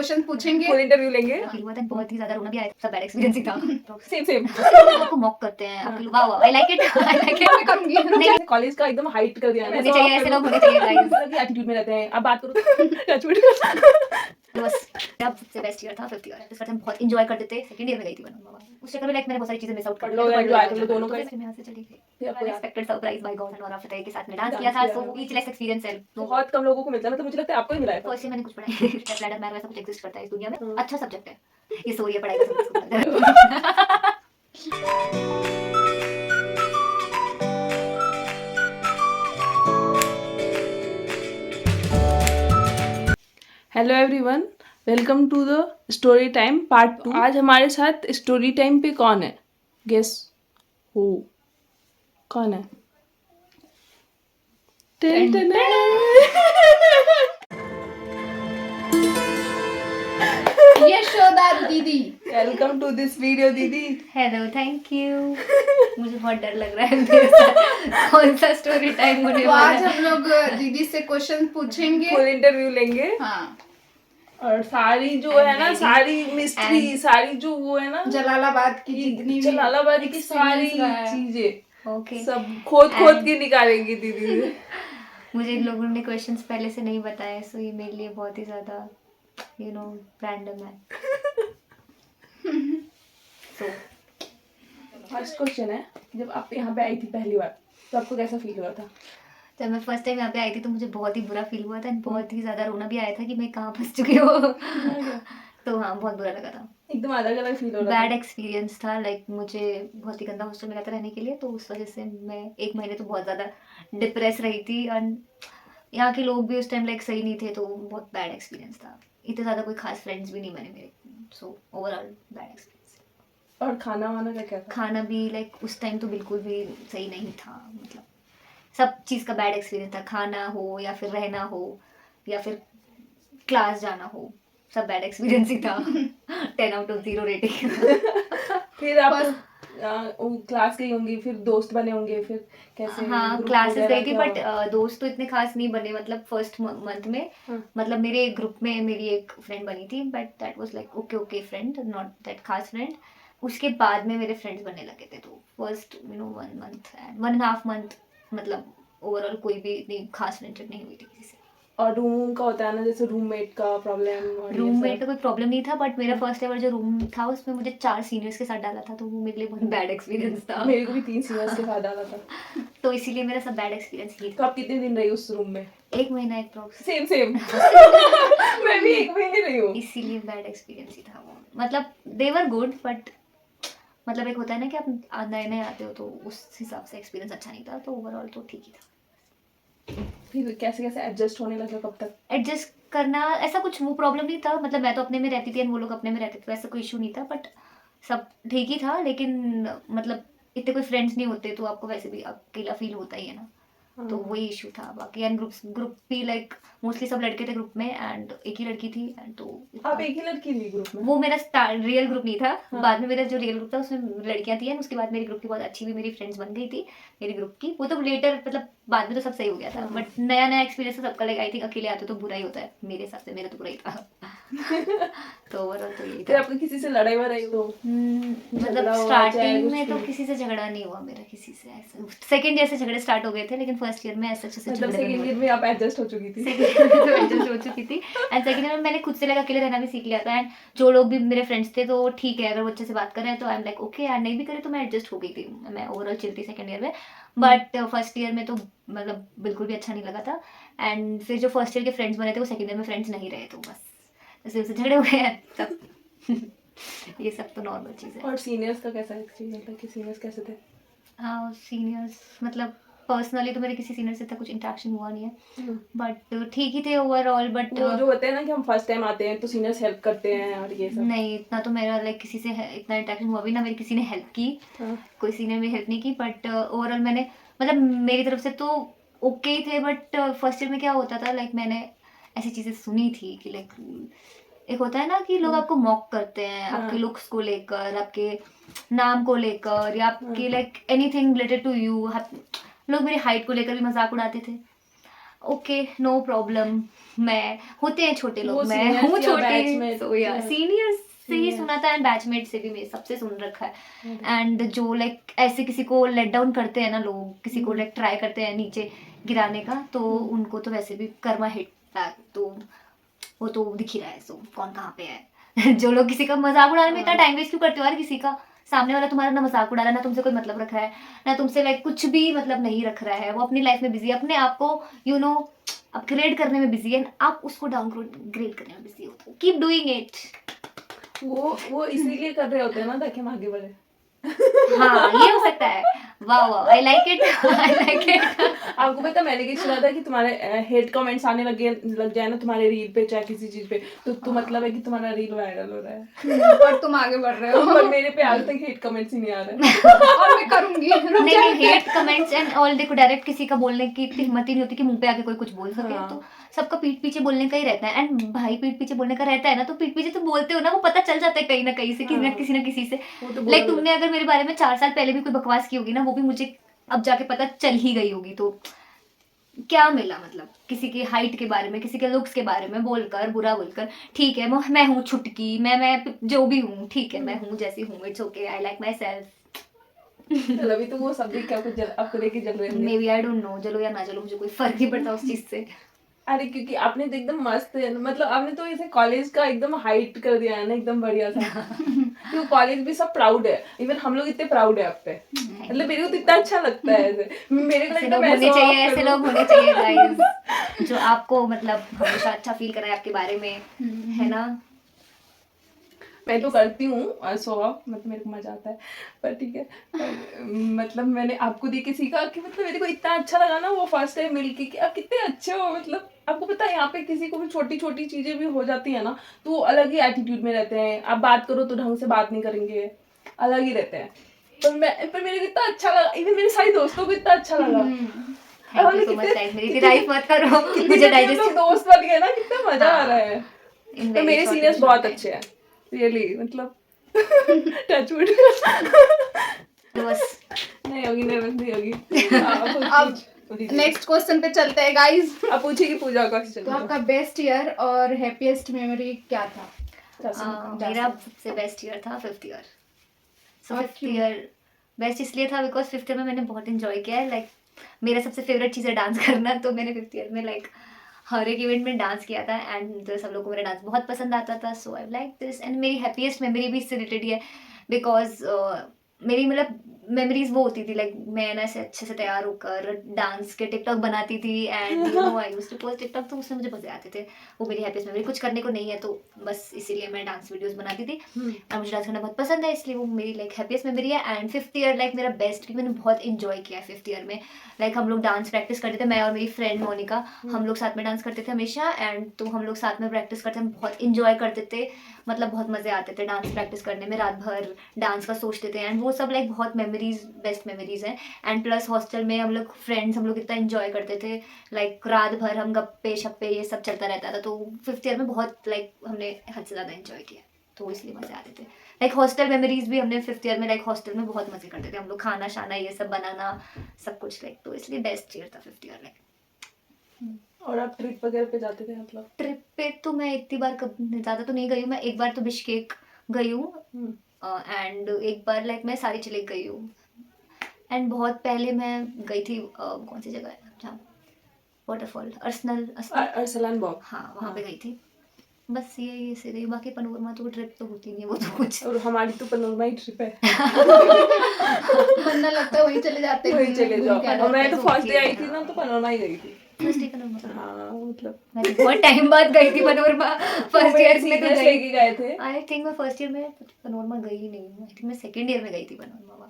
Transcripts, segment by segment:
Question पूछेंगे, full interview लेंगे। Feel हुआ था, बहुत ही ज्यादा रोना भी आया था, सब बैड एक्सपीरियंस ही था। सेम आपको मॉक करते हैं, आपके लोग वाह I like it, I like it. मैं करूंगी। नहीं कॉलेज का एकदम हाइट कर दिया होने चाहिए, ऐसे लोग होने चाहिए गाइस। एटीट्यूड में रहते हैं। अब बात करो टचवुड। बस अब सबसे बेस्ट ईयर था 5th ईयर। इस वक्त हम बहुत एंजॉय करते थे। सेकंड ईयर में गई थी मैं उस चक्कर में लाइक मैंने बहुत सारी चीजें मिस आउट कर पढ़ लो, enjoy कर लो दोनों का। मैं यहाँ से चली गई। फिर आपको याद- अनएक्सपेक्टेड सरप्राइज बाय गॉड और आफ्टर के साथ में डांस Dance किया था। किया सो है। स्पीचलेस एक्सपीरियंस है। बहुत कम लोगों को मिलता है, मतलब मुझे लगता है आपको ही मिला है। फर्स्ट मैंने कुछ पढ़ा है, स्टेप लैडर मैथ वैसा कुछ एग्जिस्ट करता है इस दुनिया में। हाँ। अच्छा सब्जेक्ट है ये, सो ये पढ़ाई का subject. Hello everyone, welcome to the story time part 2। आज हमारे साथ स्टोरी टाइम पे कौन है? गेस हो कौन है? टेन टेन यशोदा दीदी। वेलकम टू दिस वीडियो दीदी। Hello, thank you. मुझे बहुत डर लग रहा है मेरे साथ कौन सा स्टोरी टाइम होने तो वाला आज है। हम लोग दीदी से क्वेश्चन पूछेंगे। फुल इंटरव्यू लेंगे हाँ, और सारी जो है ना, And सारी मिस्ट्री, and- सारी जो वो है ना, जलालाबाद की जितनी भी जलालाबाद की सारी experience रहा है। चीजें ओके, सब खोद खोद And- के निकालेंगी दीदी से। मुझे इन लोगों ने क्वेश्चंस पहले से नहीं बताए, सो ये मेरे लिए बहुत ही ज्यादा रैंडम है। सो फर्स्ट क्वेश्चन है, जब आप यहाँ पे आई थी पहली बार तो आपको कैसा फील हुआ था? जब मैं फर्स्ट टाइम यहाँ पे आई थी तो मुझे बहुत ही बुरा फील हुआ था and बहुत ही ज्यादा रोना भी आया था कि मैं कहाँ फंस चुकी हूँ। तो हाँ, बहुत बुरा लगा था। एकदम अलग अलग फील हो रहा बैड एक्सपीरियंस था। लाइक मुझे बहुत ही गंदा हॉस्टल मिला था रहने के लिए, तो उस वजह से मैं 1 महीने तो बहुत ज़्यादा डिप्रेस रही थी। एंड यहाँ के लोग भी उस टाइम लाइक सही नहीं थे, तो बहुत बैड एक्सपीरियंस था। इतने ज़्यादा कोई खास फ्रेंड्स भी नहीं बने मेरे, सो ओवरऑल बैड एक्सपीरियंस। था। और खाना वाना का क्या था? खाना भी लाइक उस टाइम तो बिल्कुल भी सही नहीं था। मतलब सब चीज़ का बैड एक्सपीरियंस था। खाना हो या फिर रहना हो या फिर क्लास जाना हो, सब बैड एक्सपीरियंस ही था। 10 आउट ऑफ 0 रेटिंग। फिर आप क्लास गई होंगी, फिर दोस्त बने होंगे, फिर कैसे? हाँ, group क्लासेस वगैरह गई थी क्या बट हुआ? दोस्त तो इतने खास नहीं बने। मतलब फर्स्ट मंथ में हाँ। मतलब मेरे ग्रुप में मेरी एक फ्रेंड बनी थी, but that was like okay friend, not that खास फ्रेंड। उसके बाद में मेरे फ्रेंड्स बनने लगे थे, तो फर्स्ट 1 मंथ एंड 1.5 मंथ मतलब ओवरऑल कोई भी इतनी खास फ्रेंडशिप नहीं हुई थी किसी से। और रूम का होता है ना, जैसे रूममेट का प्रॉब्लम और ये रूममेट सब। का कोई प्रॉब्लम नहीं था, बट मेरा फर्स्ट एवर जो रूम था उसमें मुझे 4 सीनियर्स के साथ डाला था, तो वो मेरे लिए बहुत बैड एक्सपीरियंस था। मेरे को भी 3 सीनियर्स के साथ डाला था। तो इसीलिए मेरा सब बैड एक्सपीरियंस ही तो आप कितने दिन रही उस रूम में? 1 महीना अप्रॉक्स। Same same. मैं भी 1 महीने रही हूँ। इसीलिए बैड एक्सपीरियंस ही था वो। मतलब दे वर गुड, बट मतलब एक होता है ना कि आप नए नए आते हो, तो उस हिसाब से एक्सपीरियंस अच्छा नहीं था, तो ओवरऑल तो ठीक ही था। फिर कैसे कैसे एडजस्ट होने लगा, कब तक? एडजस्ट करना ऐसा कुछ वो प्रॉब्लम नहीं था। मतलब मैं तो अपने में रहती थी और वो लोग अपने में रहते थे, तो ऐसा कोई इशू नहीं था। बट सब ठीक ही था, लेकिन मतलब इतने कोई फ्रेंड्स नहीं होते तो आपको वैसे भी अकेला फील होता ही है ना, तो वही इशू था। बाकी एंड ग्रुप भी लाइक मोस्टली सब लड़के थे ग्रुप में, एंड एक ही लड़की थी। एंड तो आप एक ही लड़की थी ग्रुप में? वो मेरा रियल ग्रुप नहीं था। हाँ। बाद में मेरा जो रियल ग्रुप था उसमें लड़कियां थी, एंड उसके बाद मेरी ग्रुप की बहुत अच्छी भी मेरी फ्रेंड्स बन गई थी मेरी ग्रुप की। वो तो लेटर मतलब बाद में तो सब सही हो गया था, हाँ। बट नया नया एक्सपीरियंस तो सबका आई थिंक अकेले आते तो बुरा ही होता है। मेरे हिसाब से मेरा तो बुरा ही था। तो ओवरऑल तो यही फिर था। आपको किसी से लड़ाई वड़ाई तो? मतलब झगड़ा हुआ, चाहे स्टार्टिंग कुछ में तो भी? किसी से झगड़ा नहीं हुआ मेरा किसी से। ऐसा सेकंड ईयर से झगड़े स्टार्ट हो गए थे, लेकिन फर्स्ट ईयर में ऐसे अच्छे से मतलब झगड़े नहीं सेकंड हुए। ईयर में आप एडजस्ट हो चुकी थी? सेकंड ईयर में तो एडजस्ट हो चुकी थी, एंड सेकंड ईयर में मैंने खुद से लगा अकेले रहना भी सीख लिया था। एंड जो लोग भी मेरे फ्रेंड्स थे तो ठीक है, अगर वो अच्छे से बात कर रहे हैं तो I am like okay, and नहीं भी करे तो मैं एडजस्ट हो गई थी। मैं ओवरऑल चिल थी सेकंड ईयर में, बट फर्स्ट ईयर में तो मतलब बिल्कुल भी अच्छा नहीं लगा था। एंड फिर जो फर्स्ट ईयर के फ्रेंड्स बने थे वो सेकंड ईयर में फ्रेंड्स नहीं रहे, तो बस जैसे उससे झगड़े हो गए हैं तब। ये सब तो नॉर्मल चीज़ है। और सीनियर्स का कैसा एक्सपीरियंस था कि सीनियर्स कैसे थे? हाँ, सीनियर्स मतलब पर्सनली तो मेरे किसी सीनियर से इतना कुछ इंटरेक्शन हुआ नहीं है, बट ठीक ही थे ओवरऑल। बट वो जो होते हैं ना कि हम फर्स्ट टाइम आते हैं तो सीनियर्स हेल्प करते हैं और ये सब। नहीं, इतना तो मेरा लाइक किसी से इतना इंटरेक्शन हुआ भी ना, मेरी किसी ने हेल्प की। हाँ। कोई सीनियर में हेल्प नहीं की, बट ओवरऑल मैंने मतलब मेरी तरफ से तो ओके ही थे। बट फर्स्ट ईयर में क्या होता था, लाइक मैंने ऐसी चीज़ें सुनी थी कि लाइक एक होता है ना कि लोग आपको मॉक करते हैं आपके लुक्स को लेकर, आपके नाम को लेकर, या आपके like anything related to you. लोग मेरी हाइट को लेकर भी मजाक उड़ाते थे, ओके नो प्रॉब्लम, मैं होते हैं छोटे लोग, वो मैं seniors हूँ या छोटे, batchmate तो या या- सीनियर्स से ही Seniors. सुना था एंड बैचमेट से भी मैं सबसे सुन रखा है। एंड जो लाइक ऐसे किसी को लेट डाउन करते हैं ना लोग, किसी को लाइक ट्राई करते हैं नीचे गिराने का, तो उनको तो वैसे भी कर्मा हिट बैक, तो वो तो दिख ही रहा है, सो कौन कहाँ पे है। जो लोग किसी का मजाक उड़ाने में इतना टाइम वेस्ट क्यों करते हो यार, किसी का सामने वाला तुम्हारा ना मजाक उड़ा रहा है, ना तुमसे कोई मतलब रख रहा है, ना तुमसे लाइक कुछ भी मतलब नहीं रख रहा है, वो अपनी लाइफ में बिजी है, अपने आप को यू नो अपग्रेड करने में बिजी है, आप उसको डाउनग्रेड करने में बिजी हो, तो कीप डूइंग इट। वो इसीलिए कर रहे होते हैं ना ताकि हम आगे बढ़े। हाँ ये हो सकता है। वाह वाह, I like it, I like it. आपको पता है मैंने क्या सुना था कि तुम्हारे हेट कमेंट्स आने लग जाए ना तुम्हारे रील पे चाहे किसी चीज पे, तो मतलब है कि तुम्हारा रील वायरल हो रहा है। और तुम आगे बढ़ रहे हो। पर मेरे पे आज तक हेट कमेंट्स ही नहीं आ रहे। और मैं करूंगी। रुक जा। नहीं, हेट कमेंट्स एंड ऑल देखो, डायरेक्ट किसी का बोलने की इतनी हिम्मत ही नहीं होती कि मुंह पे आके कोई कुछ बोल सके, हाँ। तो सबका पीठ पीछे बोलने का ही रहता है। एंड भाई पीठ पीछे बोलने का रहता है ना, तो पीठ पीछे तुम बोलते हो ना, वो पता चल जाता है कहीं ना कहीं से, हाँ। किसी ना किसी से। वो तो लाइक तुमने अगर मेरे बारे में 4 साल पहले भी कोई बकवास की होगी ना, वो भी मुझे अब जाके पता चल ही गई होगी, तो क्या मिला मतलब किसी की हाइट के बारे में, किसी के लुक्स के बारे में बोलकर, बुरा बोलकर, ठीक है मैं हूँ छुटकी, मैं जो भी हूँ, ठीक है मैं हूँ जैसी हूँ, it's okay, I like my self. अभी तो वो सब भी क्या कुछ आपको लेके चल रहे हैं। Maybe I don't know, चलो या ना चलो मुझे कोई फर्क नहीं पड़ता उस चीज से। अरे क्योंकि आपने तो एकदम मस्त है, मतलब आपने तो इसे कॉलेज का एकदम हाइट कर दिया है ना, एकदम बढ़िया था। क्यों कॉलेज भी सब प्राउड है, इवन हम लोग इतने प्राउड है आप पे, मतलब मेरे को तो इतना अच्छा लगता है ऐसे, मेरे को ऐसे लगता लोग है मैं होने show चाहिए, off ऐसे करूं। लोग होने चाहिए गाइस, जो आपको मतलब हमेशा अच्छा फील कराए आपके बारे में, है ना। मैं तो करती हूँ शो ऑफ, मतलब मेरे को मजा आता है, पर ठीक है, पर मतलब मैंने आपको देख के सीखा कि मतलब मेरे को इतना अच्छा लगा ना वो फर्स्ट टाइम मिलके कि आप कितने अच्छे हो, मतलब आपको पता है यहाँ पे किसी को भी छोटी छोटी चीजें भी हो जाती है ना, तो वो अलग ही एटीट्यूड में रहते हैं, आप बात करो तो ढंग से बात नहीं करेंगे, अलग ही रहते हैं। पर मेरे को इतना अच्छा लगा, इवन मेरे सारे दोस्तों को इतना अच्छा लगा। Thank you so much guys, मेरी तारीफ मत करो, मुझे कितने डाइजेस्ट लोग दोस्त बन गए ना, कितना मजा आ रहा है। इन तो वेरी मेरे शॉर्ट सीनियर्स बहुत अच्छे हैं रियली, मतलब टचवुड। बस। नहीं होगी, नर्वस नहीं होगी। अब नेक्स्ट क्वेश्चन पे चलते हैं गाइस। अब पूछेगी पूजा क्वेश्चन। तो आपका बेस्ट ईयर और हैप्पीएस्ट मेमोरी क्या था? मेरा सबसे बेस्ट ईयर था 5th ईयर। सो और 5th क्यों? ईयर बेस्ट इसलिए था बिकॉज 5th ईयर में मैंने बहुत इंजॉय किया है, लाइक मेरा सबसे फेवरेट चीज़ है डांस करना, तो मैंने 5th ईयर में लाइक हर एक इवेंट में डांस किया था एंड सब लोगों को मेरा डांस बहुत पसंद आता था, सो आई लाइक दिस। एंड मेरी हैप्पीएस्ट मेमोरी भी इससे रिलेटेड है बिकॉज मेरी मतलब मेमोरीज वो होती थी, लाइक मैं ना ऐसे अच्छे से तैयार होकर डांस के टिकटॉक बनाती थी and you know I used to post TikTok, तो उसमें मुझे मजे आते थे। वो मेरी हैप्पीएस्ट मेमोरी, कुछ करने को नहीं है तो बस इसीलिए मैं डांस वीडियोस बनाती थी और मुझे डांस करना बहुत पसंद है, इसलिए वो मेरी लाइक हैप्पीएस्ट मेमोरी है। एंड 5th ईयर लाइक मेरा बेस्ट, क्योंकि मैंने बहुत इंजॉय किया है 5th ईयर में। लाइक हम लोग डांस प्रैक्टिस करते थे, मैं और मेरी फ्रेंड मोनिका, हम लोग साथ में डांस करते थे हमेशा, एंड तो हम लोग साथ में प्रैक्टिस करते थे, हम बहुत इंजॉय करते थे, मतलब बहुत मजे आते थे डांस प्रैक्टिस करने में, रात भर डांस का सोचते थे एंड वो सब लाइक बहुत मेमोरीज, बेस्ट मेमोरीज हैं। एंड प्लस हॉस्टल में हम लोग फ्रेंड्स, हम लोग इतना इंजॉय करते थे, लाइक रात भर हम गप्पे शप्पे ये सब चलता रहता था, तो 5th ईयर में बहुत लाइक हमने हद से ज़्यादा इंजॉय किया, तो इसलिए मजे आते थे। लाइक हॉस्टल मेमोरीज भी हमने 5th ईयर में, लाइक हॉस्टल में बहुत मजे करते थे हम लोग, खाना शाना ये सब बनाना सब कुछ, लाइक तो इसलिए बेस्ट ईयर था 5th ईयर। लाइक और आप ट्रिप वगैरह पे जाते थे मतलब? ट्रिप पे तो मैं इतनी बार ज़्यादा तो नहीं गई हूँ, मैं एक बार तो बिश्केक गई हूँ एंड एक बार लाइक मैं सारी चिले गई हूँ, एंड बहुत पहले मैं गई थी कौन सी जगह है जहाँ वाटरफॉल, अरसलान बॉग, हाँ वहाँ पे गई थी, बस ये से गई, बाकी पनोरमा तो ट्रिप तो होती नहीं है, वो तो कुछ और हमारी तो पनोरमा ही ट्रिप है। वरना लगता है वहीं चले जाते हैं, वहीं चले घूम जाओ। के आ और मैं जाते तो हैं। फर्स्ट डे आई थी ना तो पनोरमा ही गई थी। फर्स्ट डे पनोरमा, हाँ मतलब मैं तो बहुत टाइम बाद गई थी पनोरमा, फर्स्ट ईयर में तो गई, लेके गए थे। आई थिंक मैं फर्स्ट ईयर में पनोरमा गई ही नहीं हूँ, आई थिंक मैं सेकेंड ईयर में गई थी पनोरमा।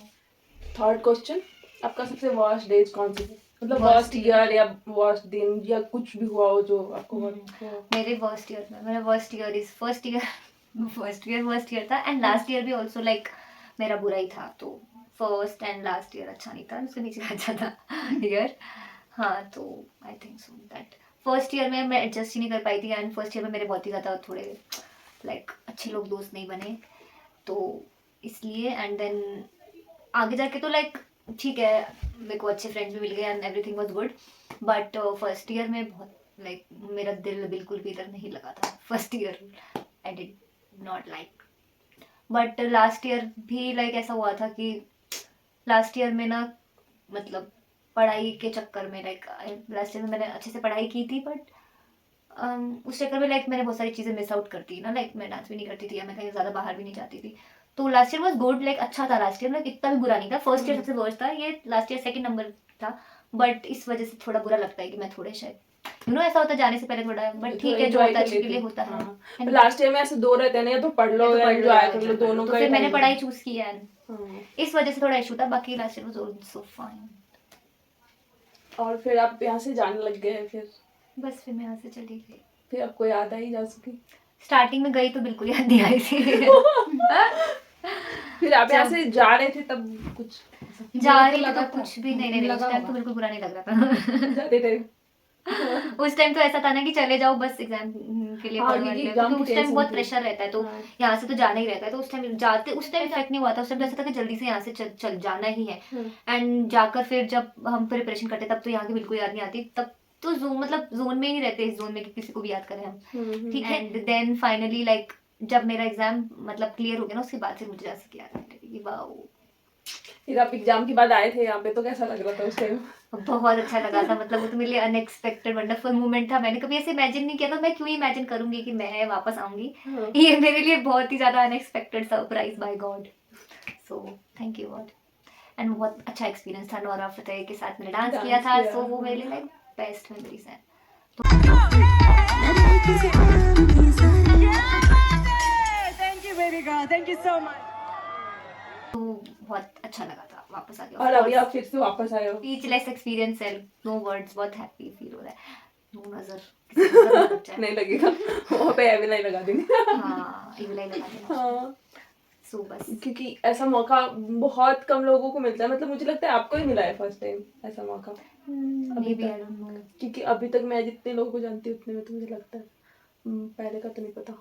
थर्ड क्वेश्चन, आपका सबसे वर्स्ट डेज कौन सी थी, मतलब Worst वर्स्ट ईयर या वर्स्ट दिन या कुछ भी हुआ हो जो आपको मेरे वर्स्ट ईयर में, मेरा worst year is first year worst year था, एंड लास्ट ईयर भी ऑल्सो लाइक मेरा बुरा ही था, तो फर्स्ट एंड लास्ट ईयर अच्छा नहीं था, उसके नीचे अच्छा था ईयर। हाँ तो I think so that first year में मैं एडजस्ट ही नहीं कर पाई थी, एंड फर्स्ट ईयर में मेरे बहुत ही ज़्यादा थोड़े लाइक अच्छे लोग दोस्त नहीं बने, तो इसलिए एंड देन आगे जाके तो लाइक ठीक है मेरे को अच्छे फ्रेंड्स भी मिल गए and everything was good, but first year में बहुत लाइक मेरा दिल बिल्कुल भी इधर नहीं लगा था first year, I did not like. But last year भी लाइक ऐसा हुआ था कि लास्ट ईयर में ना मतलब पढ़ाई के चक्कर में लाइक लास्ट ईयर में मैंने अच्छे से पढ़ाई की थी, बट उस चक्कर में लाइक मैंने बहुत सारी चीज़ें मिस आउट करती ना, लाइक मैं डांस भी नहीं करती थी या मैं कहीं ज़्यादा बाहर भी नहीं जाती थी। तो last year was good, like अच्छा था लास्ट ईयर, लाइक इतना भी बुरा नहीं था। फर्स्ट ईयर सबसे वर्स्ट था, ये लास्ट ईयर सेकंड नंबर था, बट इस वजह से थोड़ा बुरा लगता है कि मैं थोड़े शायद ऐसा होता है जाने से पहले थोड़ा, बट ठीक है जो होता है अच्छे के लिए होता है। लास्ट ईयर में ऐसे दो रहते हैं ना, या तो पढ़ लो या एंजॉय कर लो, दोनों तो का फिर ही मैंने time पढ़ाई है। चूज की है, हाँ। इस वजह से थोड़ा इशू था, बाकी last year was also fine. और फिर आप यहाँ से जाने लग गए, बस फिर मैं यहाँ से चली गई। फिर आपको याद आई जा सकी? स्टार्टिंग में गई तो बिल्कुल याद नहीं आई थी। फिर आप यहाँ से जा रहे थे तब कुछ जा बुरा तो रही थी लगा तो था, कुछ भी नहीं, उस लगा टाइम तो होगा। बिल्कुल बुरा नहीं लग रहा था। जाते थे? उस टाइम तो ऐसा था ना कि चले जाओ बस एग्जाम के लिए हाँ, पढ़ क्योंकि लो, एग्जाम क्योंकि की उस टाइम टेंशन बहुत थी। प्रेशर रहता है, तो हाँ। यहाँ से तो जाना ही रहता है। तो उस टाइम जाते, उस टाइम इफेक्ट नहीं हुआ था, उस टाइम तो ऐसा था कि जल्दी से यहाँ से चल जाना ही है। एंड जाकर फिर जब हम प्रिपरेशन करते तब तो यहाँ की बिल्कुल याद नहीं आती, तब तो जोन में ही नहीं रहते, इस जोन में कि किसी को भी याद करें हम, ठीक है। एंड देन फाइनली लाइक जब मेरा एग्जाम मतलब क्लियर हो गया ना, उसके बाद फिर मुझे जा सके याद आने लगी कि वाओ। फिर आप एग्जाम के बाद आए थे यहाँ पे, तो कैसा लग रहा था उस टाइम? बहुत अच्छा लगा था, मतलब वो तो मेरे लिए अनएक्सपेक्टेड वंडरफुल मोमेंट था। मैंने कभी ऐसे इमेजिन नहीं किया था, मैं क्यों इमेजिन करूंगी कि मैं वापस आऊंगी। ये मेरे लिए बहुत ही ज्यादा unexpected surprise by God, so thank you God. And बहुत अच्छा एक्सपीरियंस था, नोरा फतेही के साथ मैंने डांस किया था, सो वो मेरे लिए लाइक बेस्ट मेमोरीज है। Thank you, baby girl. Thank you so much. तो बहुत अच्छा लगा था वापस आ और अभी आप फिर से वापस आए हो? स्पीचलेस एक्सपीरियंस है, नो वर्ड्स, बहुत हैप्पी फील हो रहा है। नो नजर किसी को नजर लग जाए। नहीं लगेगा, वहाँ पे एवी नहीं लगा देंगे। हाँ इवलाई लगा देना। हाँ, सो बस क्योंकि ऐसा मौका बहुत कम लोगों को मिलता है, मतलब मुझे लगता है आपको ही मिला है फर्स्ट टाइम ऐसा मौका। मे बी तक- आई डोंट नो, क्योंकि अभी तक मैं जितने लोगों को जानती हूँ उतने में तो मुझे लगता है पहले का तो नहीं पता।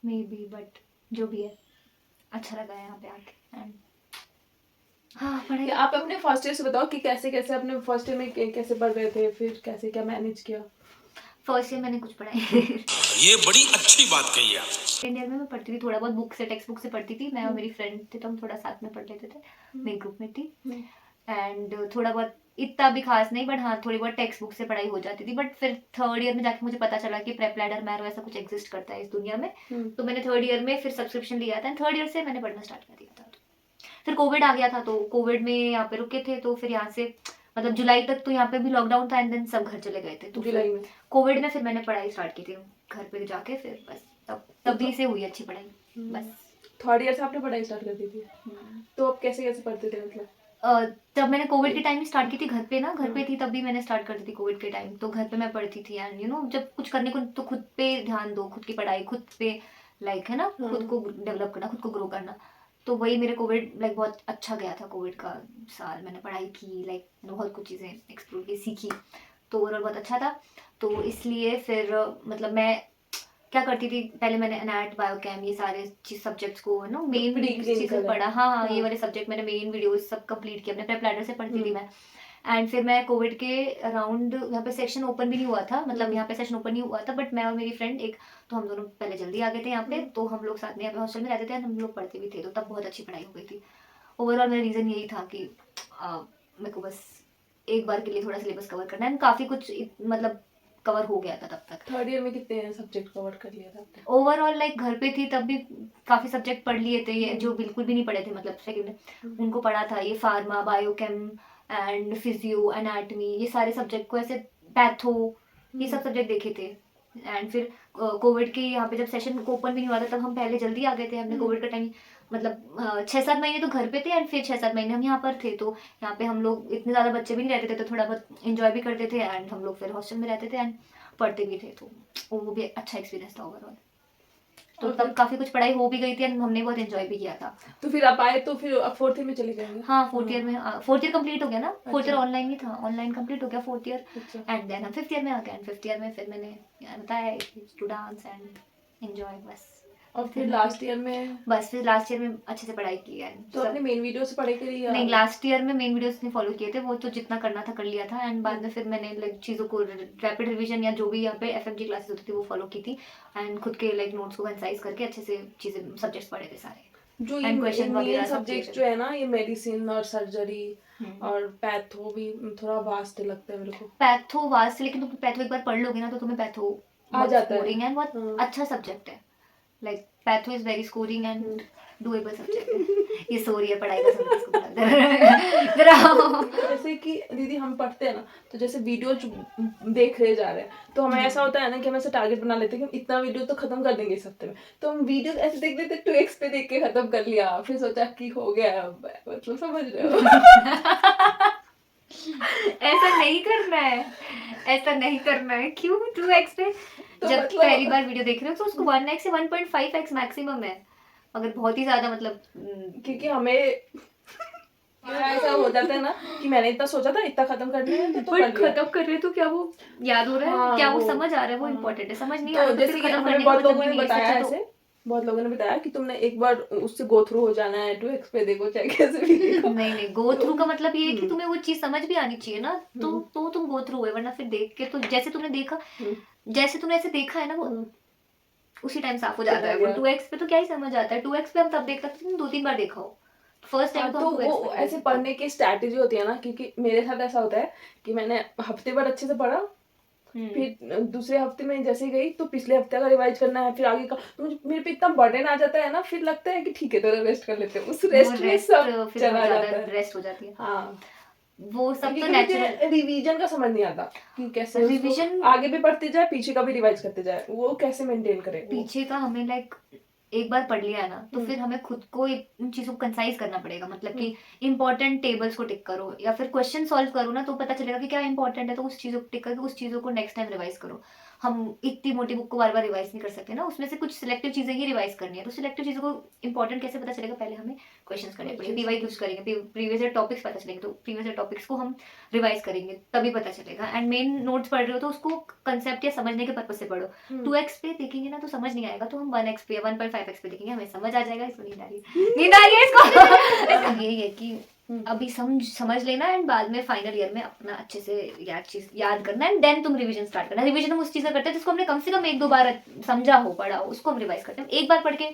मे बी, बट जो भी है अच्छा लगा है यहाँ पे आके। एंड हाँ कि पढ़ाई आप अपने फर्स्ट ईयर से बताओ कि कैसे कैसे अपने फर्स्ट ईयर में कैसे पढ़ रहे थे, फिर कैसे क्या मैनेज किया? फर्स्ट ईयर मैंने कुछ पढ़ाई। ये बड़ी अच्छी बात कही आप। सेकेंड ईयर में मैं पढ़ती थी थोड़ा बहुत, बुक से टेक्स्ट बुक से पढ़ती थी। मैं और मेरी फ्रेंड थे तो हम थोड़ा साथ में पढ़ लेते थे, मेरी ग्रुप में थी। एंड थोड़ा बहुत इतना भी खास नहीं, बट हाँ थोड़ी बहुत टेक्स्ट बुक से पढ़ाई हो जाती थी। बट फिर थर्ड ईयर में जाके मुझे पता चला कि प्रेप लैडर मैरो ऐसा कुछ एग्जिस्ट करता है इस दुनिया में। तो मैंने थर्ड ईयर में फिर सब्सक्रिप्शन लिया था, थर्ड ईयर से मैंने पढ़ना स्टार्ट कर दिया था। फिर कोविड आ गया था, तो कोविड में यहाँ पे रुके थे, तो फिर यहाँ से मतलब जुलाई तक तो यहाँ पे भी लॉकडाउन था, एंड देन सब घर चले गए थे। तो जुलाई में कोविड में फिर मैंने पढ़ाई स्टार्ट की थी घर पे जाके, फिर बस तभी से हुई अच्छी पढ़ाई बस। थर्ड ईयर से आपने पढ़ाई स्टार्ट कर दी थी, तो आप कैसे कैसे पढ़ते थे मतलब? तब मैंने कोविड के टाइम ही स्टार्ट की थी, घर पे ना, घर पे थी तब भी मैंने स्टार्ट कर दी थी कोविड के टाइम। तो घर पे मैं पढ़ती थी, एंड जब कुछ करने को तो खुद पे ध्यान दो, खुद की पढ़ाई खुद पे लाइक है ना, खुद को डेवलप करना, खुद को ग्रो करना। तो वही मेरे कोविड लाइक बहुत अच्छा गया था, कोविड का साल मैंने पढ़ाई की, लाइक बहुत कुछ चीज़ें एक्सप्लोर की, सीखी, तो ओवरऑल बहुत अच्छा था। तो इसलिए फिर मतलब मैं क्या करती थी, पहले मैंने एनएट बायोकेम ये सारे सब्जेक्ट्स को मेन चीज़ें पढ़ा। हाँ ये वाले सब्जेक्ट मैंने मेन वीडियोस सब कंप्लीट किया, अपने प्रेप लैडर से पढ़ती थी मैं। एंड फिर मैं कोविड के अराउंड, यहाँ पे सेक्शन ओपन भी नहीं हुआ था, मतलब यहाँ पे सेशन ओपन नहीं हुआ था, बट मैं और मेरी फ्रेंड एक, तो हम दोनों पहले जल्दी आ गए थे यहाँ पे, तो हम लोग साथ में यहाँ पे हॉस्टल में रहते थे, हम लोग पढ़ते भी थे, तो तब बहुत अच्छी पढ़ाई हो गई थी। ओवरऑल मेरा रीज़न यही था कि मेरे को बस एक बार के लिए थोड़ा सिलेबस कवर करना है, काफ़ी कुछ मतलब कवर हो गया था तब तक। थर्ड ईयर में कितने सब्जेक्ट कवर कर लिया था आपने? ओवरऑल लाइक घर पे थी तब भी काफ़ी सब्जेक्ट पढ़ लिए थे, ये जो बिल्कुल भी नहीं पढ़े थे मतलब सेकेंड उनको पढ़ा था, ये pharma, biochem and physio, anatomy, ये सारे सब्जेक्ट को ऐसे, पैथो, ये सब सब्जेक्ट देखे थे। एंड फिर कोविड के यहाँ पे जब सेशन ओपन भी नहीं हुआ था, तब हम पहले जल्दी आ गए थे। हमने कोविड का टाइम मतलब 6-7 महीने तो घर पे थे, एंड फिर 6-7 महीने हम यहाँ पर थे। तो यहाँ पे हम लोग इतने ज़्यादा बच्चे भी नहीं रहते थे, तो थोड़ा बहुत इंजॉय भी करते थे, एंड हम लोग फिर हॉस्टल में रहते थे एंड पढ़ते भी थे, तो वो भी अच्छा एक्सपीरियंस था ओवरऑल। तो तब काफ़ी कुछ पढ़ाई हो भी गई थी, एंड हमने बहुत एंजॉय भी किया था। तो फिर आप आए तो फिर आप फोर्थ ईयर में चले गए? हाँ फोर्थ ईयर में, फोर्थ ईयर कंप्लीट हो गया ना, फोर्थ ईयर ऑनलाइन ही था, ऑनलाइन कंप्लीट हो गया फोर्थ ईयर। एंड देन हम फिफ्थ ईयर में आ गए, एंड फिफ्थ ईयर में फिर मैंने बताया टू डांस एंड एंजॉय बस। और फिर लास्ट ईयर में बस फिर लास्ट ईयर में अच्छे से पढ़ाई की है। तो अपने मेन वीडियो से पढ़े करी या नहीं, लास्ट ईयर में मेन वीडियोस नहीं फॉलो किए थे, वो तो जितना करना था कर लिया था। एंड बाद में फिर मैंने लाइक चीज़ों को रैपिड रिवीजन या जो भी यहाँ पे एफएमजी क्लासेस होती थी वो फॉलो की थी। एंड खुद के लाइक नोट्स को कंसाइज करके अच्छे से चीज़ें सब्जेक्ट्स पढ़े थे सारे। जो and question ये वगैरह मेन सब सब्जेक्ट चीज़ें। जो है ना, ये मेडिसिन और सर्जरी और पैथो भी थोड़ा वास्ट लगता है मेरे को। पैथो वास्ट, लेकिन तुम पैथो एक बार पढ़ लोगे ना तो तुम्हें पैथो आ जाता है। स्कोरिंग है, बहुत हाँ। अच्छा सब्जेक्ट है। Like patho is very scoring and doable subject है। ये सो रही है पढ़ाई का सुन इसको जरा। जैसे कि दीदी हम पढ़ते हैं ना, तो जैसे वीडियो देख रहे जा रहे हैं, तो हमें ऐसा होता है ना कि हम ऐसे टारगेट बना लेते हैं कि हम इतना वीडियो तो खत्म कर देंगे इस हफ्ते में। तो हम वीडियो ऐसे देख लेते 2x पे देख के खत्म कर लिया, फिर सोचा कि हो गया अब, मतलब समझ रहे हो। ऐसा नहीं करना है, ऐसा नहीं करना है। क्यों 2x पे? तो जब मतलब- पहली बार वीडियो देख रहे हो तो उसको 1x से 1.5x मैक्सिमम है। अगर बहुत ही ज्यादा मतलब क्योंकि हमें ऐसा हो जाता है ना कि मैंने इतना सोचा था इतना खत्म करना है तो कर लिया। खत्म कर रहे हो तो क्या वो याद हो रहा है? हाँ, क्या वो वो- समझ आ रहा है? वो हाँ। इम्पोर्टेंट है। समझ नहीं आ रहा तो तो जैसे फिर कि खत्म हमें करने का बहुत मतलब लोगों भी ने नहीं है। बताया इससे अच्छा तो- ऐसे, बहुत लोगों ने बताया कि तुमने एक बार उससे गो थ्रू हो जाना है, 2x पे देखो चाहे कैसे भी देखो। नहीं, गो थ्रू का मतलब ये है कि तुम्हें वो चीज समझ भी आनी चाहिए ना, तो तुम गो थ्रू हुए, वरना फिर देख के तो जैसे तुमने देखा, जैसे तुमने ऐसे देखा है ना वो उसी टाइम साफ हो जाता है। वो 2x पे तो क्या ही समझ आता है? 2x पे हम तब देख सकते हैं 2-3 बार देखा हो। फर्स्ट टाइम हाँ, तो तो हम 2x वो पे ऐसे पढ़ने की स्ट्रैटेजी होती है ना, क्योंकि मेरे साथ ऐसा होता है कि मैंने हफ्ते भर अच्छे से पढ़ा, फिर दूसरे हफ्ते में जैसे गई तो पिछले हफ्ते का रिवाइज करना है, फिर आगे का, तो मेरे पे इतना बर्डन आ जाता है ना, फिर लगता है कि ठीक है थोड़ा रेस्ट कर लेते हैं, उस रेस्ट में सब फिर चला ज्यादा जाता है। रेस्ट हो जाती है। हाँ, वो सब तो क्योंकि नेचुरल। मुझे रिवीजन का समझ नहीं आता कि कैसे उसको रिवीजन आगे भी पढ़ते जाए, पीछे का भी रिवाइज करते जाए, वो कैसे मेंटेन करें वो। पीछे का हमें लाइक एक बार पढ़ लिया है ना तो फिर हमें खुद को इन चीजों को कंसाइज करना पड़ेगा। मतलब कि इंपॉर्टेंट टेबल्स को टिक करो या फिर क्वेश्चन सॉल्व करो ना, तो पता चलेगा कि क्या इंपॉर्टेंट है, तो उस चीजों को टिक करके उस चीजों को नेक्स्ट टाइम रिवाइज करो। हम इतनी मोटी बुक को बार बार रिवाइज नहीं कर सकते ना, उसमें से कुछ सिलेक्टिव चीजें ही रिवाइज करनी है। तो सिलेक्टिव चीजों को इंपॉर्टेंट कैसे पता चलेगा? पहले हमें क्वेश्चंस करने पड़ेंगे, पीवाई यूज करेंगे, प्रीवियस ईयर टॉपिक्स पता चलेंगे, तो प्रीवियस ईयर टॉपिक्स को हम रिवाइज करेंगे तभी पता चलेगा। एंड मेन नोट्स पढ़ रहे हो तो उसको कंसेप्ट या समझने के पर्पज से पढ़ो। 2x पे देखेंगे ना तो समझ नहीं आएगा, तो हम 1x पे या 1.5x पे देखेंगे, हमें समझ आ जाएगा। इसको नींद आ रही है, नींद आ रही है इसको। यही है कि अभी समझ लेना एंड बाद में फाइनल ईयर में अपना अच्छे से याद करना एंड देन तुम रिवीजन स्टार्ट करना। रिवीजन हम उस चीज का करते हैं जिसको हमने कम से कम 1-2 बार समझा हो, पढ़ा हो, उसको हम रिवाइज करते हैं। एक बार पढ़ के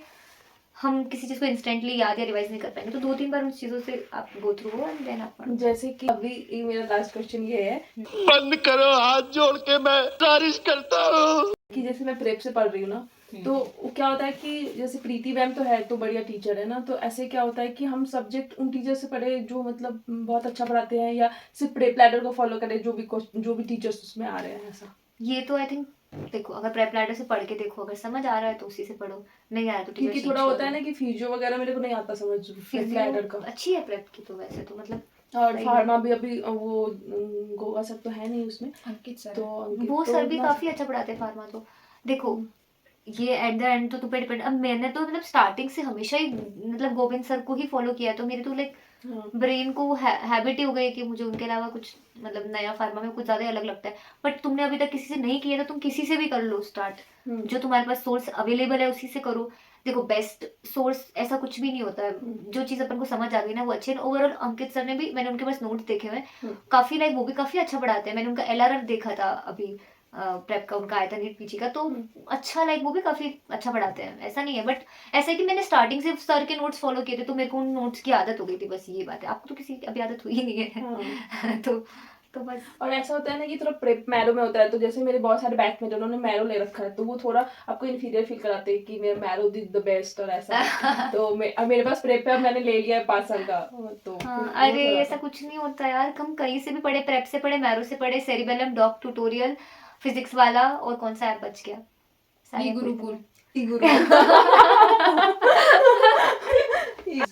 हम किसी चीज को इंस्टेंटली याद या रिवाइज नहीं कर पाएंगे, तो 2-3 बार उस चीजों से आप गो थ्रू हो एंड देन आप पढ़ो। जैसे कि अभी मेरा लास्ट क्वेश्चन ये है बंद करो, हाथ जोड़ के मैं गुजारिश करता हूँ कि जैसे मैं प्रेप से पढ़ रही हूँ ना, तो क्या होता है कि जैसे प्रीति मैम तो है, तो बढ़िया टीचर है ना, तो ऐसे क्या होता है कि हम सब्जेक्ट उन टीचर से पढ़े जो मतलब बहुत अच्छा पढ़ाते हैं, या सिर्फ प्रेप लैडर को फॉलो करें जो भी टीचर्स उसमें आ रहे हैं। ऐसा ये तो आई थिंक देखो, अगर प्रेप लैडर से पढ़ के देखो, अगर समझ आ रहा है तो उसी से पढ़ो, नहीं आ रहा तो क्योंकि थोड़ा होता है ना कि फिजियो वगैरह मेरे को नहीं आता समझ प्रेप लैडर का। अच्छी है प्रेप की तो वैसे तो मतलब, और फार्मा भी अभी वो गोवा सर तो है नहीं उसमें, अंकित सर तो वो तो सर भी उतना- काफी अच्छा पढ़ाते हैं फार्मा तो। देखो ये एट द एंड तो तुम पे डिपेंड। अब मैंने तो मतलब स्टार्टिंग से हमेशा ही मतलब गोविंद सर को ही फॉलो किया, तो मेरी तो लाइक हाँ। ब्रेन को हैबिट ही हो गई कि मुझे उनके अलावा कुछ मतलब नया फार्मा में कुछ ज्यादा ही अलग लगता है। बट तुमने अभी तक किसी से नहीं किया तो तुम किसी से भी कर लो स्टार्ट, जो तुम्हारे पास सोर्स अवेलेबल है उसी से करो। देखो बेस्ट सोर्स ऐसा कुछ भी नहीं होता है, जो चीज अपन को समझ आ गई ना वो अच्छी है। ओवरऑल अंकित सर ने भी, मैंने उनके पास नोट्स देखे हुए काफी लाइक वो भी काफी अच्छा पढ़ाते हैं। मैंने उनका LRF देखा था अभी प्रेप का, उनका आया था नीट पीजी का, तो अच्छा लाइक वो भी काफी अच्छा पढ़ाते हैं, ऐसा नहीं है। बट ऐसा है कि मैंने स्टार्टिंग से सर के नोट्स फॉलो किए थे तो मेरे को उन नोट्स की आदत हो गई थी, बस ये बात है। आपको तो किसी की अभी आदत हुई नहीं है। तो बस। और ऐसा होता है ना कि थोड़ा प्रेप मैरो में होता है, तो जैसे मेरे बहुत सारे बैचमेट उन्होंने मैरो ले रखा है, तो वो थोड़ा आपको इन्फीरियर फील कराते हैं कि मेरा मैरो द बेस्ट और ऐसा। तो अब मेरे पास प्रेप है, मैंने ले लिया है 5 साल का, तो हाँ, वो अरे थोड़ा- ऐसा कुछ नहीं होता यार, हम कहीं से भी पढ़े, प्रेप से पढ़े, मैरो से पढ़े, सेरिबेलम, डॉक ट्यूटोरियल, फिजिक्स वाला, और कौन सा ऐप बच गया, सारे गुरुकुल।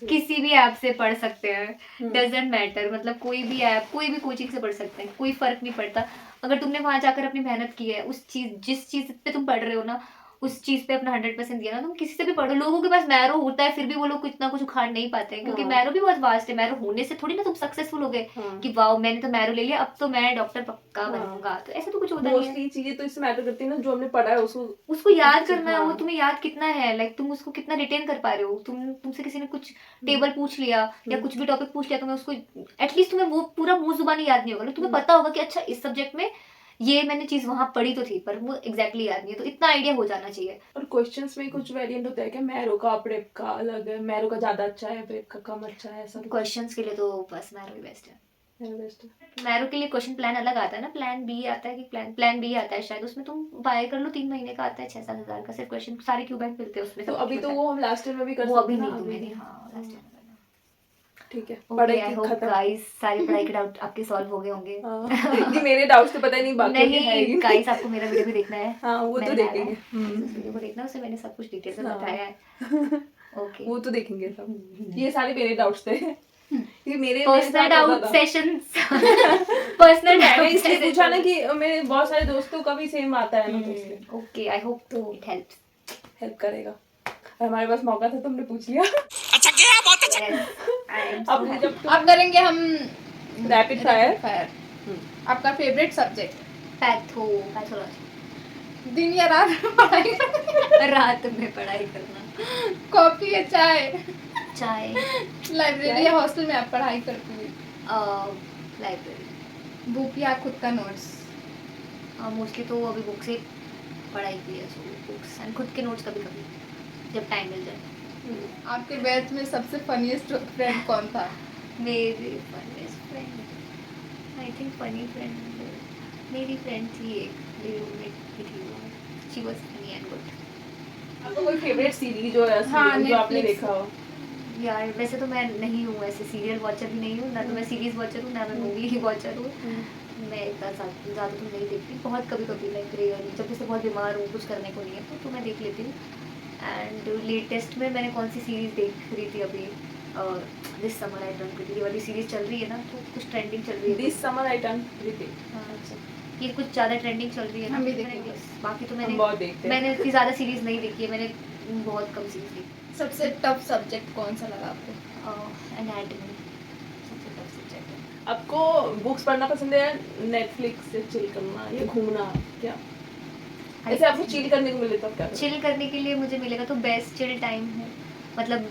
किसी भी ऐप से पढ़ सकते हैं, डजेंट मैटर। मतलब कोई भी ऐप, कोई भी कोचिंग से पढ़ सकते हैं, कोई फर्क नहीं पड़ता। अगर तुमने वहां जाकर अपनी मेहनत की है, उस चीज जिस चीज पे तुम पढ़ रहे हो ना उस चीज पे अपना 100% दिया ना, तुम किसी से भी पढ़ो, लोगों के पास मैरो होता है फिर भी वो लोग इतना कुछ उखाड़ नहीं पाते हैं, क्योंकि हाँ। मैरो भी बहुत वास्ट है, मैरो होने से थोड़ी ना तुम सक्सेसफुल हो गए हाँ। कि वाओ मैंने तो मैरो ले लिया, अब तो मैं डॉक्टर पक्का हाँ। बनूंगा, तो ऐसा तो कुछ होता नहीं है। मोस्टली चीजें तो इससे मैटर करती है ना, जो हमने पढ़ा है उसको याद करना है, वो हाँ। तुम्हें याद कितना है, लाइक तुम उसको कितना रिटेन कर पा रहे हो, तुमसे किसी ने कुछ टेबल पूछ लिया या कुछ भी टॉपिक पूछ लिया, तुम्हें उसको एटलीस्ट तुम्हें वो पूरा मुंह जुबानी याद नहीं होगा, तुम्हें पता होगा कि अच्छा इस सब्जेक्ट में ये मैंने चीज वहां पढ़ी तो थी पर वो एग्जैक्टली याद नहीं है, तो इतना आइडिया हो जाना चाहिए। और क्वेश्चंस में कुछ वेरिएंट होता है क्या? मैरो का प्रेप का अलग है, मैरो का ज्यादा अच्छा है, प्रेप का कम अच्छा है, ऐसा क्वेश्चंस के लिए तो बस मैरो ही बेस्ट है। मैरो बेस्ट है। मैरो के लिए क्वेश्चन प्लान अलग आता है ना, प्लान बी आता है कि प्लान बी आता है शायद, उसमें तुम बाय कर लो 3 महीने का आता है 6-7 हज़ार का, सिर्फ क्वेश्चन सारे क्यू बैंक मिलते हैं उसमें। तो सब अभी कुछ तो होता है। वो हम लास्ट ईयर में भी कर वो सकते अभी हैं ना, नहीं दूं अभी मैंने, नहीं। हाँ लास्ट टाइम करना। ठीक है, ओके, पढ़ाई आई की होप खत्म। गाइस सारे पढ़ाई के डाउट आपके सॉल्व हो गए होंगे। हाँ। कि मेरे डाउट्स तो पता ही नहीं, बाकी है ही नहीं गाइस, आपको मेरा वीडियो भी देखना है। हाँ, वो तो मैंने डाला है, देखेंगे। उस वीडियो को देखना, उसमें मैंने सब कुछ डिटेल से हाँ। बताया है। ओके, वो तो देखेंगे सब। ये सारे मेरे डाउट्स थे, ये मेरे पर्सनल डाउट होता था। सेशंस पर्सनल मैंने इसलिए डाउट पूछा ना कि मेरे बहुत सारे दोस्तों का भी सेम आता है ना, तो इसलिए ओके, आई होप तो इट हेल्प्स। हेल्प करेगा। हमारे पास मौका था तो हमने पूछ लिया। अब जब अब करेंगे हम रैपिड फायर। फायर। आपका फेवरेट सब्जेक्ट? पैथोलॉजी। दिन या रात में पढ़ाई? रात में पढ़ाई करना। कॉफी या चाय? चाय। लाइब्रेरी या हॉस्टल में आप पढ़ाई करती हुई? लाइब्रेरी। बुक या खुद का नोट्स? मोस्टली तो अभी बुक से पढ़ाई की है, सो बुक्स एंड खुद के नोट्स कभी कभी जब टाइम मिल जाए। आपके बैच में सबसे फनीस्ट फ्रेंड कौन था? मेरी funniest friend, I think funny friend मेरी फ्रेंड थी एक, मेरी रूममेट भी थी वो, she was funny and good. आपका कोई फेवरेट सीरीज जो है, हाँ, जो आपने Netflix। देखा हो? यार वैसे तो मैं नहीं हूँ ऐसे सीरियल वॉचर भी नहीं हूँ, ना तो मैं सीरीज वॉचर हूँ, ना मैं मूवी वॉचर हूँ। मैं इतना ज़्यादा तो नहीं देखती, बहुत कभी कभी लाइक रेयरली, जब जैसे बहुत बीमार हूँ कुछ करने को नहीं है तो मैं देख लेती हूँ। एंड लेटेस्ट में मैंने कौन सी सीरीज़ देख रही थी अभी, this summer I turn pretty, ये वाली सीरीज़ चल रही है ना, तो कुछ ट्रेंडिंग चल रही है। This summer I turn pretty. हाँ, अच्छा, ये कुछ ज़्यादा ट्रेंडिंग चल रही है ना, हम भी मैंने देखेंगे। बस, बाकी तो हम मैंने बहुत देखते हैं। मैंने इतनी ज़्यादा सीरीज़ नहीं देखी है, मैंने बहुत कम सीरीज़ देखी। सबसे टफ सब्जेक्ट कौन सा लगा आपको? एनाटॉमी सबसे टफ सब्जेक्ट है। आपको बुक्स पढ़ना पसंद है, नेटफ्लिक्स से चिल करना या घूमना, क्या ऐसे आपको चिल करने को मिले तो आप क्या करोगे? चिल करने के लिए मुझे मिलेगा तो बेस्ट चिल टाइम है, मतलब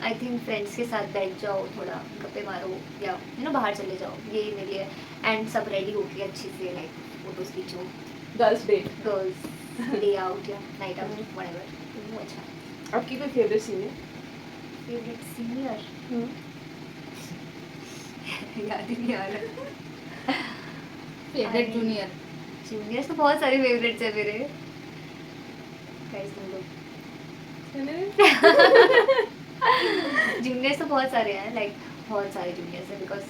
आई थिंक फ्रेंड्स के साथ बैठ जाओ, थोड़ा गप्पे मारो या बाहर चले जाओ, यही मेरे लिए। एंड सब रेडी होके अच्छे से लाइक फोटोज खींचो, girls day. Girls day out या नाइट आउट व्हाटएवर, वो अच्छा है। आपकी कोई फेवरेट सीन है? फेवरेट सीनियर याद ही नहीं आ रहा। Favourite junior? जूनियर्स तो बहुत सारे फेवरेट्स है मेरे, गाइस तुम लोग जूनियर्स तो बहुत सारे हैं, लाइक बहुत सारे जूनियर्स हैं, बिकॉज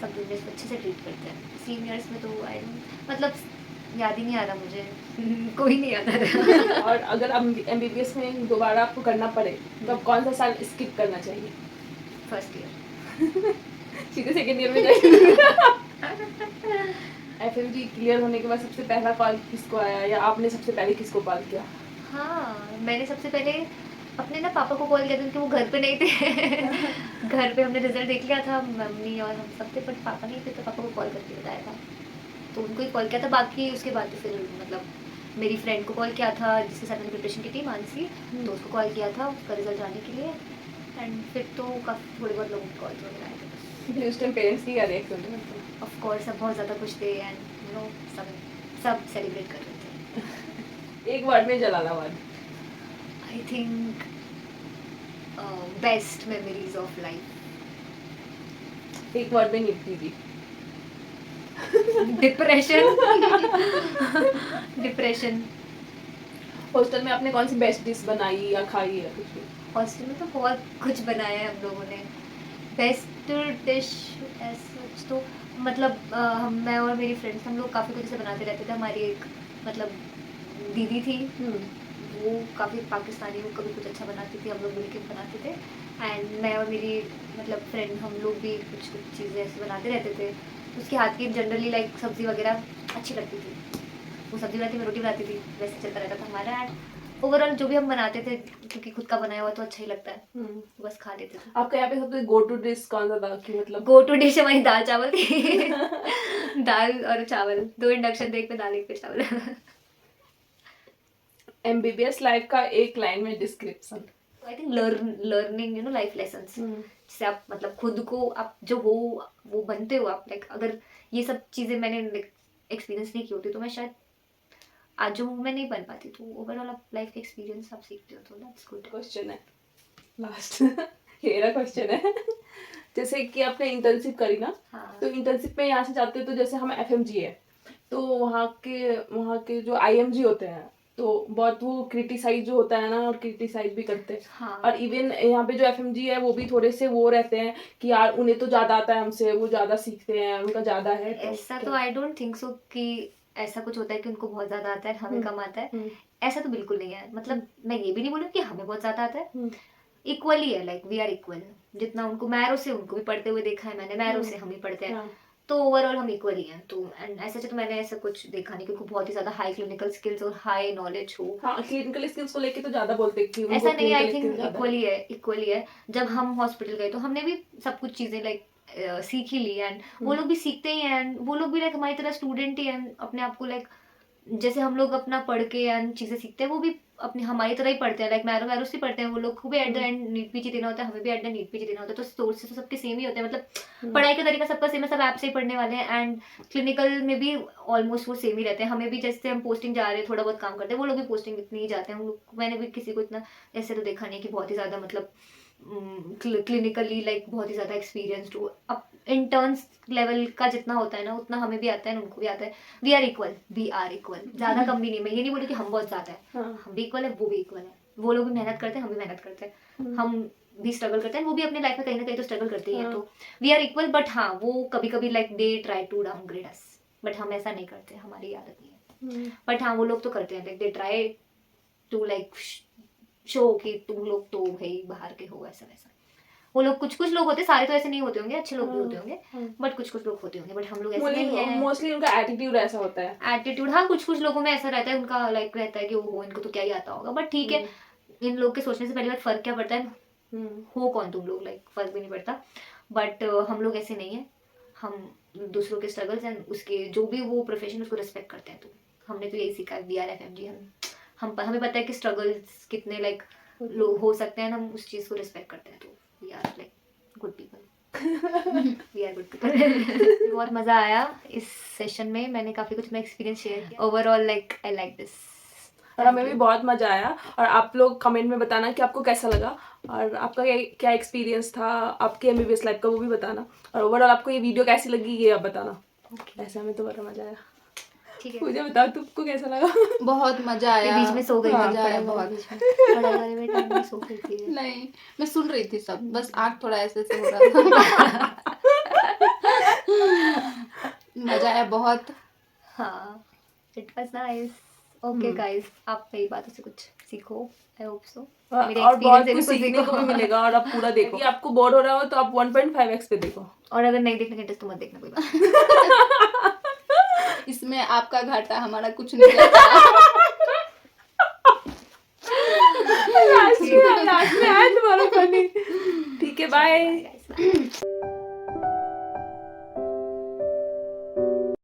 सब जूनियर्स को अच्छे से ट्रीट करते हैं। सीनियर्स में तो आई मतलब याद ही नहीं आ रहा मुझे कोई नहीं याद आ रहा। और अगर अब एमबीबीएस में दोबारा आपको करना पड़े तो आप कौन सा साल स्किप करना चाहिए? First year. सीधे सेकंड ईयर में जाएंगे। एफएमजी क्लियर होने के बाद सबसे पहला कॉल किसको आया, या आपने सबसे पहले किसको कॉल किया? हाँ, मैंने सबसे पहले अपने ना पापा को कॉल किया था, क्योंकि वो घर पे नहीं थे। घर पे हमने रिजल्ट देख लिया था, मम्मी और हम सब थे, बट पापा नहीं थे, तो पापा को कॉल करके बताया था, तो उनको ही कॉल किया था। बाकी उसके बाद तो फिर मतलब मेरी फ्रेंड को कॉल किया था जिसके साथ मैंने प्रिपरेशन की थी, मानसी, तो उसको कॉल किया था उसका रिजल्ट जानने के लिए। एंड फिर तो काफ़ी थोड़े बहुत लोगों के कॉल वगैरह आए थे बस। फिर उस टाइम पेरेंट्स की क्या रिएक्शन थे? ऑफ कोर्स सब बहुत ज़्यादा खुश थे, एंड सब सेलिब्रेट कर रहे थे। एक वर्ड में Jalalabad. I think best memories of life. एक वर्ड में निपटी थी। डिप्रेशन। डिप्रेशन। हॉस्टल में आपने कौन सी बेस्ट डिश बनाई या खाई या कुछ भी? हॉस्टल में तो बहुत कुछ बनाया है हम लोगों ने। बेस्ट डिश सच तो मतलब मैं और मेरी फ्रेंड्स हम लोग काफ़ी कुछ ऐसे बनाते रहते थे। हमारी एक मतलब दीदी थी, वो काफ़ी पाकिस्तानी, वो कभी कुछ अच्छा बनाती थी, हम लोग मिलकर बनाते थे। एंड मैं और मेरी मतलब फ्रेंड हम लोग भी कुछ चीज़ें ऐसे बनाते रहते थे। उसके हाथ की जनरली लाइक सब्ज़ी वगैरह अच्छी लगती थी। वो सब्जी बनाती मैं रोटी बनाती थी, वैसे चलता रहता था हमारा। एंड ओवरऑल जो भी हम बनाते थे क्योंकि खुद का बनाया हुआ तो अच्छा ही लगता है, तो बस खा लेते थे। आपका यहाँ पे सबसे गो टू डिश कौन सा था कि मतलब गो टू डिश हमारी दाल चावल थी। दाल और चावल, 2 इंडक्शन थे, एक पे दाल एक पे चावल। MBBS लाइफ का एक लाइन में description? I think learning life lessons, जिससे आप मतलब खुद को आप जो हो वो बनते हो आप। लाइक अगर ये सब चीज़ें मैंने एक्सपीरियंस नहीं की होती तो मैं शायद आज जो हूँ मैं नहीं बन पाती। तो ओवरऑल आप लाइफ का एक्सपीरियंस आप सीखते हो, तो दैट्स गुड। क्वेश्चन है लास्ट। मेरा क्वेश्चन है जैसे कि आपने इंटर्नशिप करी ना, हाँ। तो इंटर्नशिप में यहाँ से जाते हो तो जैसे हम FMG है तो वहाँ के जो IMG होते हैं तो बहुत वो क्रिटिसाइज जो होता है ना, और क्रिटिसाइज भी करते हैं। हाँ। और इवन यहाँ पे जो FMG है वो भी थोड़े से वो रहते हैं कि यार उन्हें तो ज़्यादा आता है हमसे, वो ज़्यादा सीखते हैं, उनका ज़्यादा है। तो ऐसा तो आई डोंट थिंक सो कि ऐसा कुछ होता है कि उनको बहुत ज़्यादा आता है हमें कम आता है, ऐसा तो बिल्कुल नहीं है। मतलब मैं ये भी नहीं बोलूँ कि हमें बहुत ज़्यादा आता है, इक्वली है। Like we are equal. जितना उनको मैरो से उनको भी पढ़ते हुए देखा है मैंने, मैरो से हम ही पढ़ते हैं, तो ओवरऑल हम इक्वल ही हैं। तो एंड ऐसे तो मैंने ऐसा कुछ देखा नहीं कि उनको बहुत ही ज़्यादा हाई क्लिनिकल स्किल्स और हाई नॉलेज हो। हाँ, क्लिनिकल स्किल्स को लेके तो ज़्यादा बोलते हैं कि उनको ऐसा नहीं, आई clinical थिंक skills ज़्यादा है। इक्वली है। जब हम हॉस्पिटल गए तो हमने भी सब कुछ चीज़ें लाइक सीख ही ली, एंड वो लोग भी सीखते ही हैं, एंड वो लोग भी लाइक हमारी तरह स्टूडेंट ही हैं, अपने आप को लाइक जैसे हम लोग अपना पढ़ के एंड चीज़ें सीखते हैं वो भी अपनी हमारी तरह ही पढ़ते हैं। लाइक मैरो से पढ़ते हैं वो लोग को भी at the end NEET PG देना होता है, हमें भी एट द नीट पीजी देना होता है, तो सोर्सेस तो सबके सेम ही होते हैं। मतलब पढ़ाई का तरीका सबका सेम है, सब ऐप से ही पढ़ने वाले हैं, एंड क्लिनिकल में भी ऑलमोस्ट वो सेम ही रहते हैं। हमें भी जैसे हम पोस्टिंग जा रहे हैं थोड़ा बहुत काम करते हैं, वो लोग भी पोस्टिंग इतनी ही जाते हैं। हम लोग मैंने भी किसी को इतना ऐसे तो देखा नहीं कि बहुत ही ज़्यादा मतलब क्लिनिकली लाइक बहुत ही ज़्यादा एक्सपीरियंसड हो। अब इंटर्न्स लेवल का जितना होता है ना उतना हमें भी आता है, उनको भी आता है। वी आर इक्वल, ज़्यादा कम भी नहीं। मैं ये नहीं बोलूँ कि हम बहुत ज़्यादा है, हम भी इक्वल है, वो भी इक्वल है। वो लोग भी मेहनत करते हैं, हम भी मेहनत करते हैं, हम भी स्ट्रगल करते हैं, वो भी अपने लाइफ में कहीं ना कहीं तो स्ट्रगल करते ही हैं। तो वी आर इक्वल, बट हाँ वो कभी कभी like they try to downgrade us, but हम ऐसा नहीं करते, हमारी आदत नहीं है। बट हाँ वो लोग तो करते हैं, like they try to like show कि तुम लोग तो भाई बाहर के हो, ऐसा वैसा। वो लोग कुछ लोग होते, सारे तो ऐसे नहीं होते होंगे, अच्छे लोग भी होते होंगे, बट कुछ लोग होते होंगे, बट हम लोग ऐसे नहीं है। मोस्टली उनका एटीट्यूड ऐसा होता है। एटीट्यूड हाँ, कुछ लोगों में ऐसा रहता है, उनका लाइक रहता है कि वो इनको तो क्या ही आता होगा, बट ठीक है। इन लोग के सोचने से पहली बात फर्क क्या पड़ता है, हो कौन तुम लोग, लाइक फर्क भी नहीं पड़ता। बट हम लोग ऐसे नहीं है, हम दूसरों के स्ट्रगल्स एंड उसके जो भी वो प्रोफेशन उसको रिस्पेक्ट करते हैं। तो हमने तो यही सीखा है, वी आर FMG। हमें पता है कि स्ट्रगल्स कितने लाइक लोग हो सकते हैं, हम उस चीज़ को रिस्पेक्ट करते हैं। तो we are like good people, we are good people. बहुत मज़ा आया इस सेशन में, मैंने काफ़ी कुछ मैं एक्सपीरियंस शेयर किया। Overall like I like this, और हमें भी बहुत मज़ा आया। और आप लोग कमेंट में बताना कि आपको कैसा लगा और आपका क्या एक्सपीरियंस था आपके MBBS लाइफ का, वो भी बताना। और ओवरऑल आपको ये वीडियो कैसी लगी ये आप बताना। ऐसा हमें तो बड़ा मज़ा आया। ठीक है। मुझे बताओ तुमको कैसा लगा? बहुत मजा आया। बीच में सो गई हाँ, थी, मजा आया पढ़ाई बहुत। बीच में पढ़ाई वाले में टाइम में सो गई थी। नहीं, मैं सुन रही थी सब, बस आँख थोड़ा ऐसे ऐसे हो रहा था। मजा आया बहुत। हाँ, it was nice. Okay guys, आप मेरी बातों से कुछ सीखो, आई होप सो। और बहुत कुछ सीखने को भी मिलेगा। और आप पूरा देखो, कि आपको बोर हो रहा हो तो आप 1.5x पे देखो, और अगर नहीं देखने का इंटरेस्ट तो मत देखना, कोई बात। इसमें आपका घाटा, हमारा कुछ नहीं जाता। लास्ट में आया तुम्हारा फनी। ठीक है, बाय। Bye guys, bye.